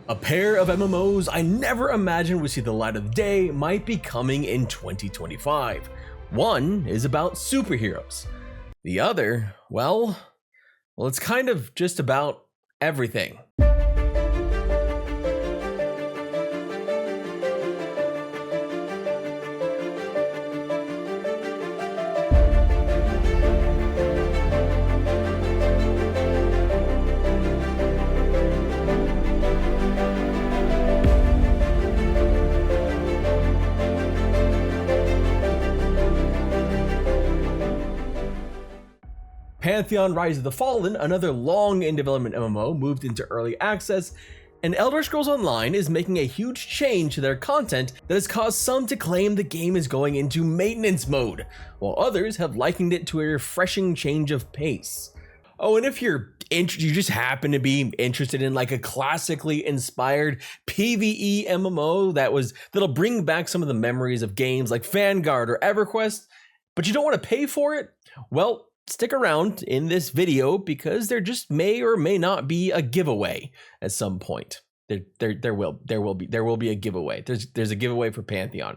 A pair of MMOs I never imagined would see the light of day might be coming in 2025. One is about superheroes. The other, well, it's kind of just about everything. Pantheon Rise of the Fallen, another long in development MMO, moved into early access, and Elder Scrolls Online is making a huge change to their content that has caused some to claim the game is going into maintenance mode, while others have likened it to a refreshing change of pace. Oh, and if you just happen to be interested in like a classically inspired PvE MMO that'll bring back some of the memories of games like Vanguard or EverQuest, but you don't want to pay for it, well, stick around in this video because there just may or may not be a giveaway at some point. There will be a giveaway. There's a giveaway for Pantheon.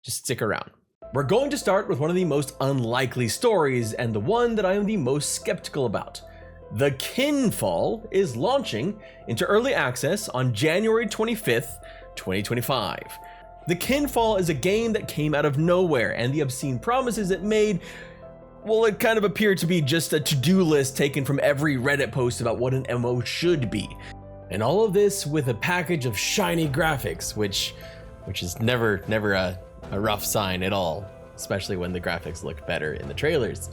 Just stick around. We're going to start with one of the most unlikely stories and the one that I am the most skeptical about. The Quinfall is launching into early access on January 25th, 2025. The Quinfall is a game that came out of nowhere, and the obscene promises it made, well, it kind of appeared to be just a to-do list taken from every Reddit post about what an MMO should be. And all of this with a package of shiny graphics, which is never a rough sign at all, especially when the graphics look better in the trailers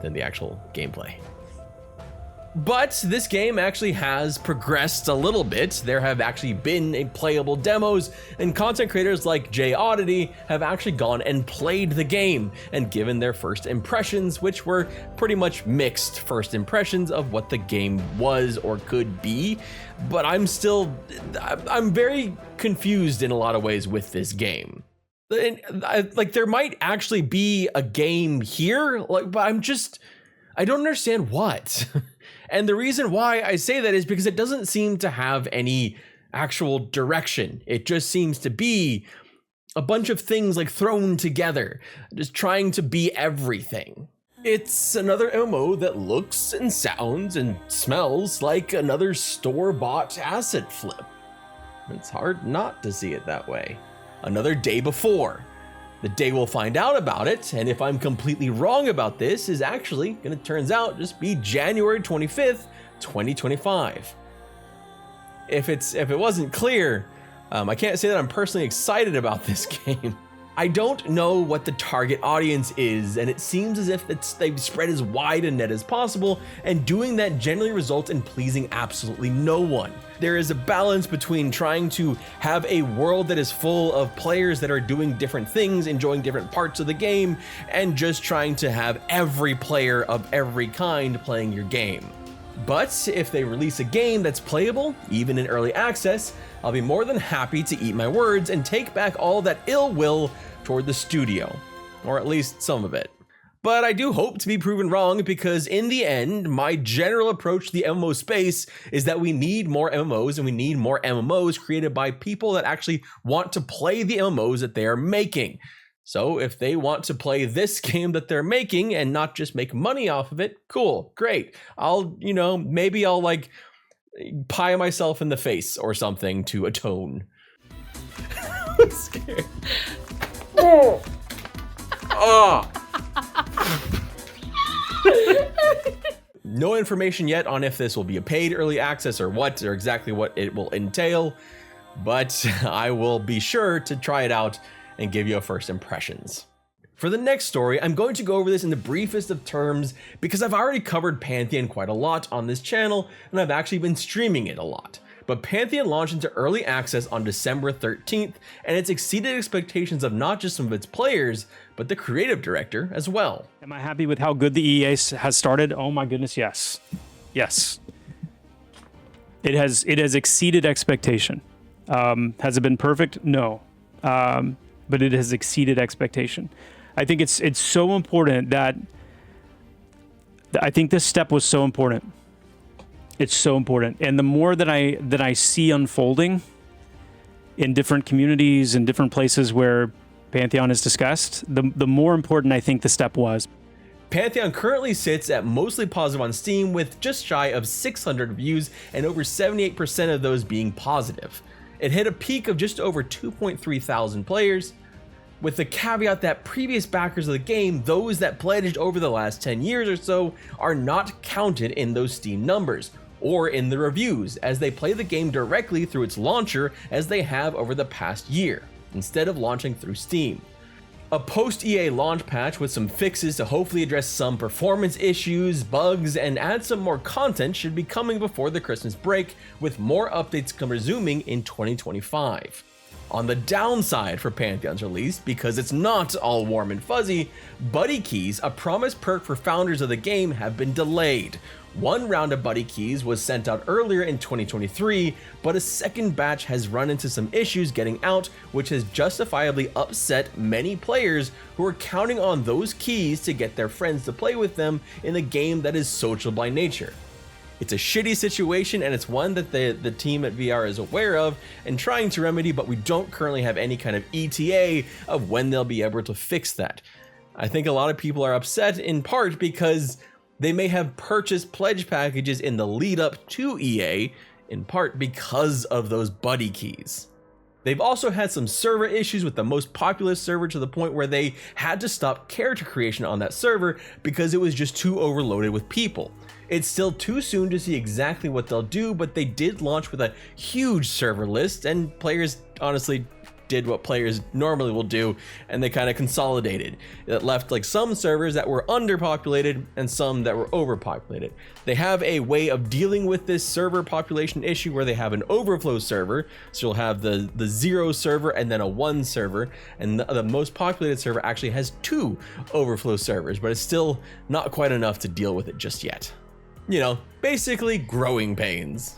than the actual gameplay. But this game actually has progressed a little bit. There have actually been playable demos, and content creators like Jay Oddity have actually gone and played the game and given their first impressions, which were pretty much mixed first impressions of what the game was or could be. But I'm very confused in a lot of ways with this game. Like, there might actually be a game here, but I don't understand what. And the reason why I say that is because it doesn't seem to have any actual direction. It just seems to be a bunch of things like thrown together, just trying to be everything. It's another MMO that looks and sounds and smells like another store-bought asset flip. It's hard not to see it that way. Another day before. The day we'll find out about it, and if I'm completely wrong about this, is actually gonna turns out just be January 25th, 2025. If it wasn't clear, I can't say that I'm personally excited about this game. I don't know what the target audience is, and it seems as if they've spread as wide a net as possible, and doing that generally results in pleasing absolutely no one. There is a balance between trying to have a world that is full of players that are doing different things, enjoying different parts of the game, and just trying to have every player of every kind playing your game. But if they release a game that's playable, even in early access, I'll be more than happy to eat my words and take back all that ill will toward the studio, or at least some of it. But I do hope to be proven wrong, because in the end, my general approach to the MMO space is that we need more MMOs, and we need more MMOs created by people that actually want to play the MMOs that they are making. So if they want to play this game that they're making and not just make money off of it, cool, great. Maybe I'll like pie myself in the face or something to atone. I'm scared. Oh. No information yet on if this will be a paid early access or exactly what it will entail, but I will be sure to try it out and give you a first impressions. For the next story, I'm going to go over this in the briefest of terms because I've already covered Pantheon quite a lot on this channel, and I've actually been streaming it a lot. But Pantheon launched into early access on December 13th, and it's exceeded expectations of not just some of its players, but the creative director as well. Am I happy with how good the EA has started? Oh my goodness, yes. Yes. It has exceeded expectation. Has it been perfect? No. But it has exceeded expectation. I think it's so important that I think this step was so important. It's so important. And the more that I see unfolding in different communities and different places where Pantheon is discussed, the more important I think the step was. Pantheon currently sits at mostly positive on Steam with just shy of 600 reviews and over 78% of those being positive. It hit a peak of just over 2.3 thousand players, with the caveat that previous backers of the game, those that pledged over the last 10 years or so, are not counted in those Steam numbers or in the reviews, as they play the game directly through its launcher as they have over the past year, instead of launching through Steam. A post-EA launch patch with some fixes to hopefully address some performance issues, bugs, and add some more content should be coming before the Christmas break, with more updates resuming in 2025. On the downside for Pantheon's release, because it's not all warm and fuzzy, Buddy Keys, a promised perk for founders of the game, have been delayed. One round of Buddy Keys was sent out earlier in 2023, but a second batch has run into some issues getting out, which has justifiably upset many players who are counting on those keys to get their friends to play with them in a game that is social by nature. It's a shitty situation, and it's one that the team at VR is aware of and trying to remedy, but we don't currently have any kind of ETA of when they'll be able to fix that. I think a lot of people are upset in part because they may have purchased pledge packages in the lead up to EA, in part because of those Buddy Keys. They've also had some server issues with the most populous server, to the point where they had to stop character creation on that server because it was just too overloaded with people. It's still too soon to see exactly what they'll do, but they did launch with a huge server list, and players honestly did what players normally will do, and they kind of consolidated. It left like some servers that were underpopulated and some that were overpopulated. They have a way of dealing with this server population issue where they have an overflow server, so you'll have the 0 server and then a 1 server, and the most populated server actually has 2 overflow servers, but it's still not quite enough to deal with it just yet. You know, basically growing pains.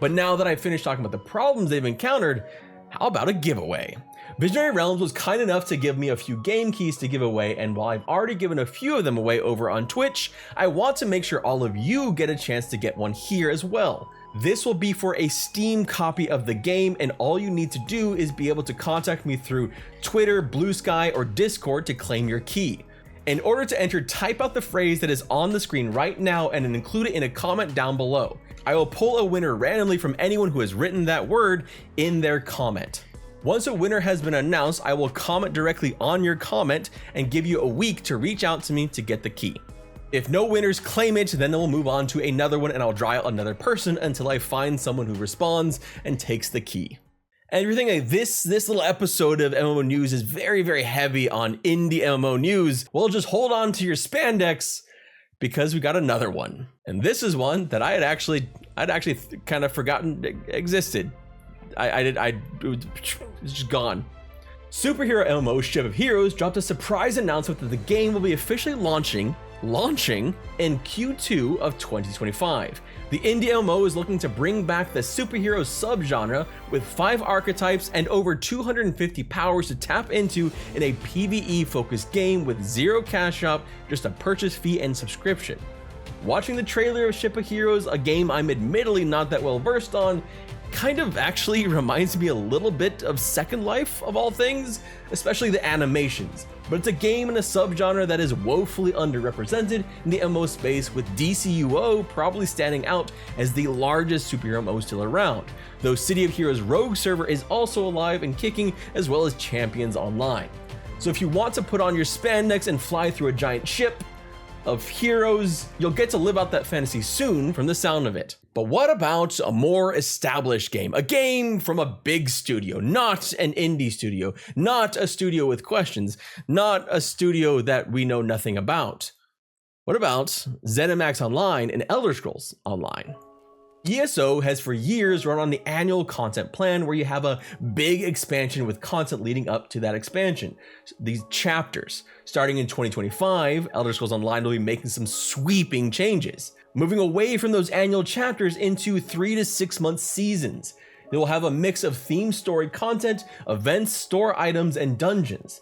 But now that I've finished talking about the problems they've encountered, how about a giveaway? Visionary Realms was kind enough to give me a few game keys to give away, and while I've already given a few of them away over on Twitch, I want to make sure all of you get a chance to get one here as well. This will be for a Steam copy of the game, and all you need to do is be able to contact me through Twitter, Blue Sky, or Discord to claim your key. In order to enter, type out the phrase that is on the screen right now and then include it in a comment down below. I will pull a winner randomly from anyone who has written that word in their comment. Once a winner has been announced, I will comment directly on your comment and give you a week to reach out to me to get the key. If no winners claim it, then we'll move on to another one, and I'll draw out another person until I find someone who responds and takes the key. And if you're thinking this little episode of MMO News is very, very heavy on indie MMO news, well, just hold on to your spandex, because we got another one. And this is one that I'd actually kind of forgotten existed. It was just gone. Superhero MMO Ship of Heroes dropped a surprise announcement that the game will be officially launching in Q2 of 2025. The indie MMO is looking to bring back the superhero subgenre with 5 archetypes and over 250 powers to tap into in a PvE-focused game with 0 cash shop, just a purchase fee and subscription. Watching the trailer of Ship of Heroes, a game I'm admittedly not that well versed on, kind of actually reminds me a little bit of Second Life of all things, especially the animations. But it's a game in a subgenre that is woefully underrepresented in the MMO space, with DCUO probably standing out as the largest superhero MMO still around, though City of Heroes Rogue server is also alive and kicking, as well as Champions Online. So if you want to put on your spandex and fly through a giant ship of heroes, you'll get to live out that fantasy soon from the sound of it. But what about a more established game? A game from a big studio, not an indie studio, not a studio with questions, not a studio that we know nothing about. What about ZeniMax Online and Elder Scrolls Online? ESO has for years run on the annual content plan, where you have a big expansion with content leading up to that expansion. These chapters. Starting in 2025, Elder Scrolls Online will be making some sweeping changes, moving away from those annual chapters into 3 to 6 month seasons. They will have a mix of theme story content, events, store items, and dungeons.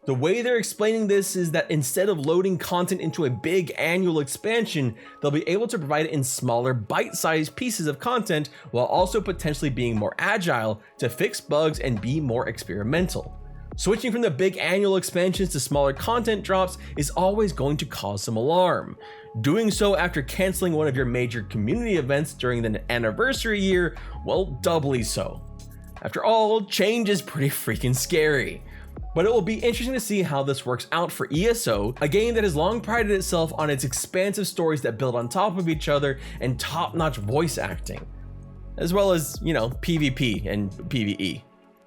The way they're explaining this is that instead of loading content into a big annual expansion, they'll be able to provide it in smaller bite-sized pieces of content while also potentially being more agile to fix bugs and be more experimental. Switching from the big annual expansions to smaller content drops is always going to cause some alarm. Doing so after canceling one of your major community events during the anniversary year, well, doubly so. After all, change is pretty freaking scary. But it will be interesting to see how this works out for ESO, a game that has long prided itself on its expansive stories that build on top of each other and top-notch voice acting, as well as, PvP and PvE.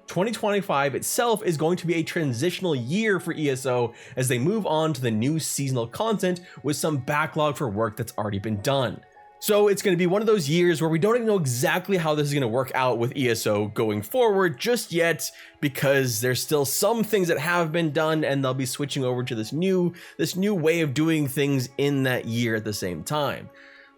2025 itself is going to be a transitional year for ESO as they move on to the new seasonal content with some backlog for work that's already been done. So it's going to be one of those years where we don't even know exactly how this is going to work out with ESO going forward just yet, because there's still some things that have been done and they'll be switching over to this new way of doing things in that year at the same time.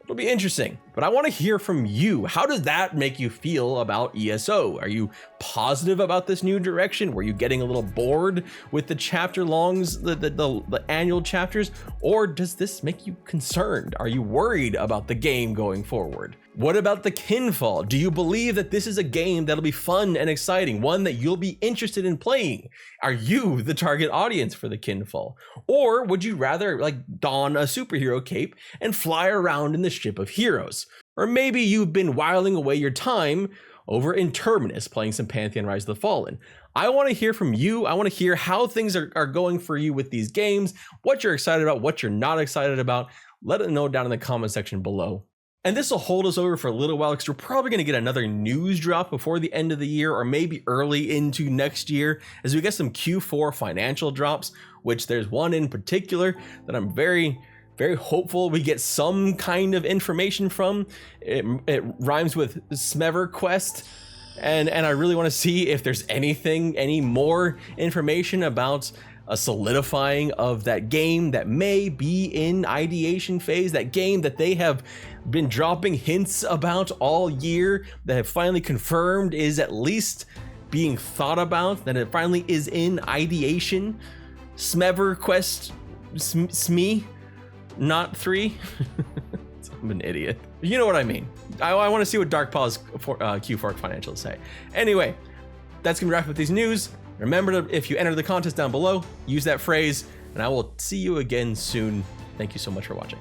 It'll be interesting, but I want to hear from you. How does that make you feel about ESO? Are you positive about this new direction? Were you getting a little bored with the chapter longs, the annual chapters? Or does this make you concerned? Are you worried about the game going forward? What about the Quinfall? Do you believe that this is a game that'll be fun and exciting, one that you'll be interested in playing? Are you the target audience for the Quinfall? Or would you rather don a superhero cape and fly around in the ship of heroes? Or maybe you've been whiling away your time over in Terminus playing some Pantheon Rise of the Fallen. I want to hear from you. I want to hear how things are going for you with these games, what you're excited about, what you're not excited about. Let it know down in the comment section below. And this will hold us over for a little while because we're probably going to get another news drop before the end of the year or maybe early into next year as we get some Q4 financial drops, which there's one in particular that I'm very, very hopeful we get some kind of information from. It rhymes with Smever Quest. And I really want to see if there's any more information about a solidifying of that game that may be in ideation phase, that game that they have been dropping hints about all year, that have finally confirmed is at least being thought about, that it finally is in ideation. Smever Quest SME, not 3. I'm an idiot. You know what I mean. I want to see what Dark Paw's Q4 financials say. Anyway, that's gonna wrap up these news. Remember to, if you enter the contest down below, use that phrase, and I will see you again soon. Thank you so much for watching.